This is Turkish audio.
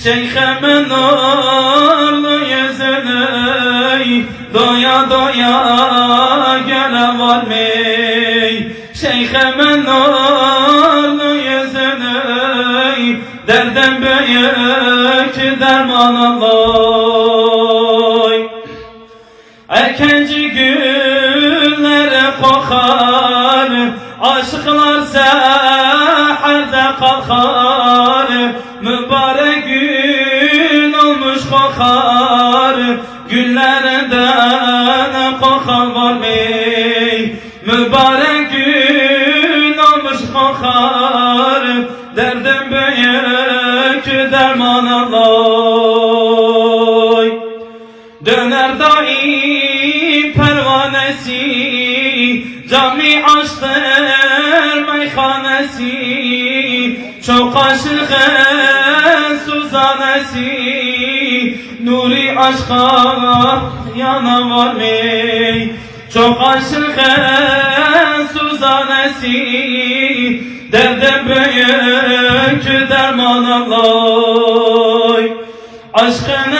Şeyhimin nurlu yüzünü doya doya gören var mı? Şeyhimin nurlu yüzünü derden büyük derman Allah. Erkenci günlere kokar, aşıklar seherde kalkar. Mübarek gün olmuş kokar, güllerden kokan var mı? Mübarek gün olmuş kokar, derdim büyük derman Allah. Döner daim pervanesi, cami açtır meyhanesi. Çok aşıkın suzanesi, nuri aşka yana var mı? Çok aşıkın suzanesi, derdim büyük derman Allah. Aşkın